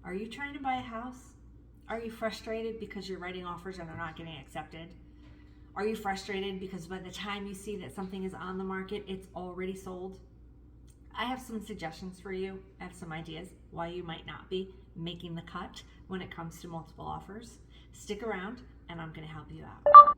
Are you trying to buy a house? Are you frustrated because you're writing offers and they're not getting accepted? Are you frustrated because by the time you see that something is on the market, it's already sold? I have some suggestions for you. I have some ideas why you might not be making the cut when it comes to multiple offers. Stick around and I'm going to help you out.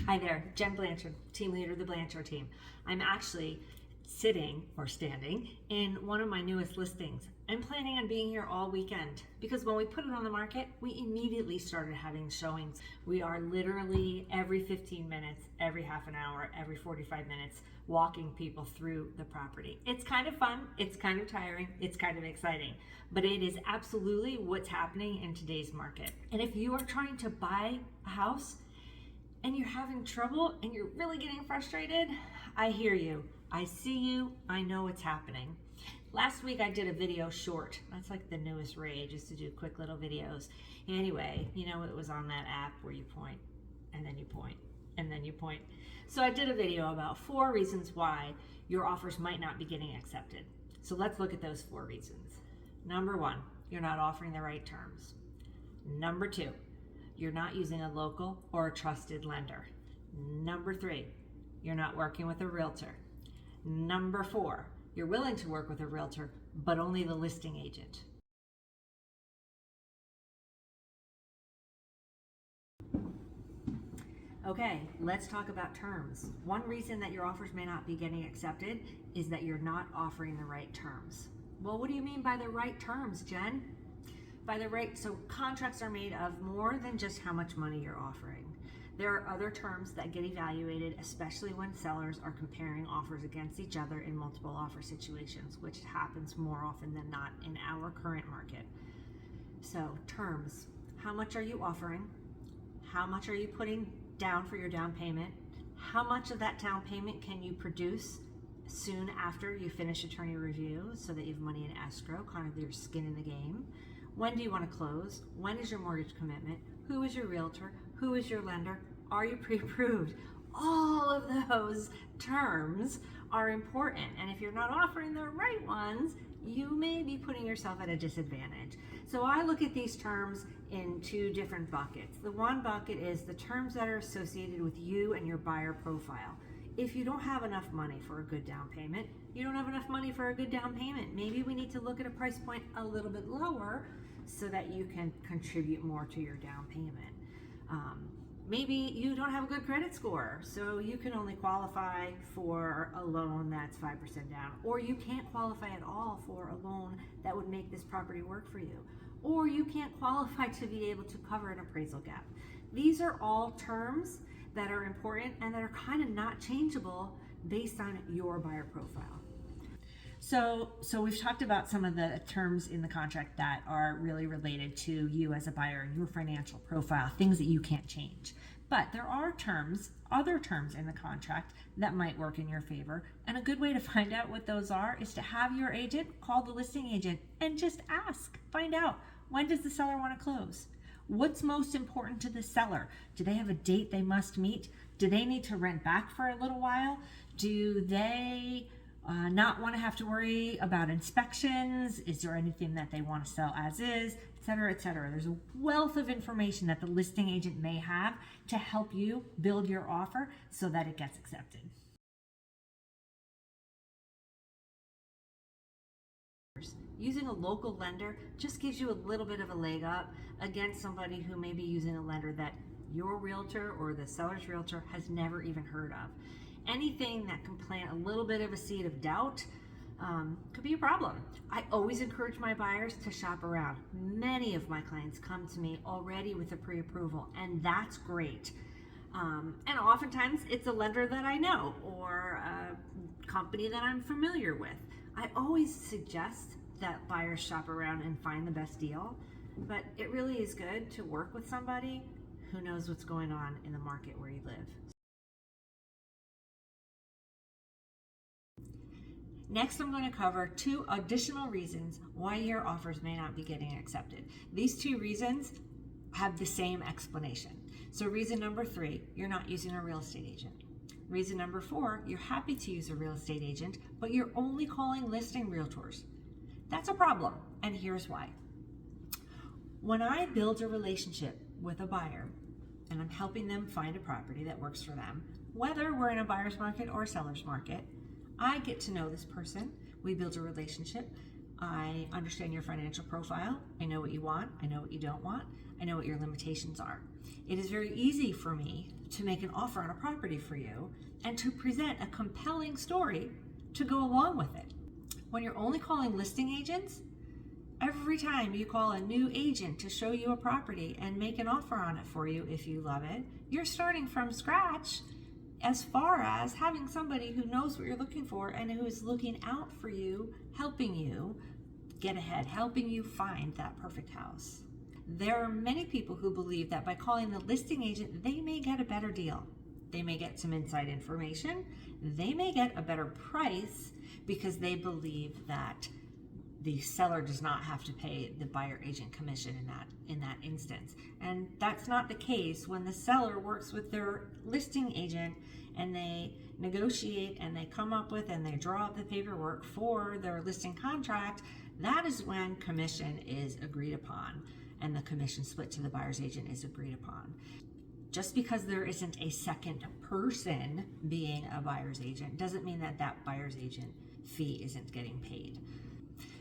Hi there, Jen Blanchard, team leader of the Blanchard team. I'm actually sitting or standing in one of my newest listings. I'm planning on being here all weekend because when we put it on the market, we immediately started having showings. We are literally every 15 minutes, every half an hour, every 45 minutes, walking people through the property. It's kind of fun, it's kind of tiring, it's kind of exciting, but it is absolutely what's happening in today's market. And if you are trying to buy a house, and you're having trouble and you're really getting frustrated, I hear you. I see you. I know what's happening. Last week I did a video short. That's like the newest rage, is to do quick little videos. Anyway, you know, it was on that app where you point and then you point and then you point. So I did a video about 4 reasons why your offers might not be getting accepted. So let's look at those 4 reasons. Number 1, you're not offering the right terms. Number 2, you're not using a local or a trusted lender. Number 3, you're not working with a realtor. Number 4, you're willing to work with a realtor, but only the listing agent. Okay, let's talk about terms. One reason that your offers may not be getting accepted is that you're not offering the right terms. Well, what do you mean by the right terms, Jen? By the right, so contracts are made of more than just how much money you're offering. There are other terms that get evaluated, especially when sellers are comparing offers against each other in multiple offer situations, which happens more often than not in our current market. So terms, how much are you offering? How much are you putting down for your down payment? How much of that down payment can you produce soon after you finish attorney review so that you have money in escrow, kind of your skin in the game? When do you want to close? When is your mortgage commitment? Who is your realtor? Who is your lender? Are you pre-approved? All of those terms are important. And if you're not offering the right ones, you may be putting yourself at a disadvantage. So I look at these terms in 2 different buckets. The one bucket is the terms that are associated with you and your buyer profile. If you don't have enough money for a good down payment, you don't have enough money for a good down payment. Maybe we need to look at a price point a little bit lower so that you can contribute more to your down payment. Maybe you don't have a good credit score, so you can only qualify for a loan that's 5% down, or you can't qualify at all for a loan that would make this property work for you, or you can't qualify to be able to cover an appraisal gap. These are all terms that are important and that are kind of not changeable based on your buyer profile. So we've talked about some of the terms in the contract that are really related to you as a buyer and your financial profile, things that you can't change. But there are other terms in the contract that might work in your favor. And a good way to find out what those are is to have your agent call the listing agent and just ask, find out, when does the seller want to close? What's most important to the seller? Do they have a date they must meet? Do they need to rent back for a little while? Do they not want to have to worry about inspections? Is there anything that they want to sell as is, et cetera, et cetera? There's a wealth of information that the listing agent may have to help you build your offer so that it gets accepted. Using a local lender just gives you a little bit of a leg up against somebody who may be using a lender that your realtor or the seller's realtor has never even heard of. Anything that can plant a little bit of a seed of doubt could be a problem. I always encourage my buyers to shop around. Many of my clients come to me already with a pre-approval, and that's great. And oftentimes it's a lender that I know or a company that I'm familiar with. I always suggest that buyers shop around and find the best deal, but it really is good to work with somebody who knows what's going on in the market where you live. Next, I'm going to cover 2 additional reasons why your offers may not be getting accepted. These 2 reasons have the same explanation. So reason number 3, you're not using a real estate agent. Reason number 4, you're happy to use a real estate agent, but you're only calling listing realtors. That's a problem, and here's why. When I build a relationship with a buyer and I'm helping them find a property that works for them, whether we're in a buyer's market or a seller's market, I get to know this person. We build a relationship. I understand your financial profile. I know what you want. I know what you don't want. I know what your limitations are. It is very easy for me to make an offer on a property for you and to present a compelling story to go along with it. When you're only calling listing agents, every time you call a new agent to show you a property and make an offer on it for you if you love it, you're starting from scratch as far as having somebody who knows what you're looking for and who is looking out for you, helping you get ahead, helping you find that perfect house. There are many people who believe that by calling the listing agent, they may get a better deal. They may get some inside information. They may get a better price because they believe that the seller does not have to pay the buyer agent commission in that instance. And that's not the case when the seller works with their listing agent and they negotiate and they come up with and they draw up the paperwork for their listing contract. That is when commission is agreed upon and the commission split to the buyer's agent is agreed upon. Just because there isn't a second person being a buyer's agent doesn't mean that that buyer's agent fee isn't getting paid.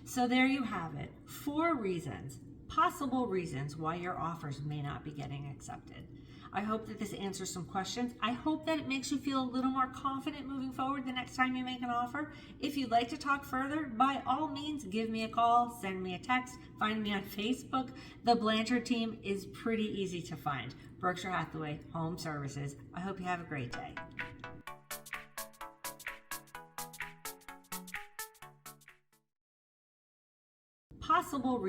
So there you have it, 4 reasons, possible reasons why your offers may not be getting accepted. I hope that this answers some questions. I hope that it makes you feel a little more confident moving forward the next time you make an offer. If you'd like to talk further, by all means, give me a call, send me a text, find me on Facebook. The Blanchard Team is pretty easy to find. Berkshire Hathaway, Home Services. I hope you have a great day. Possible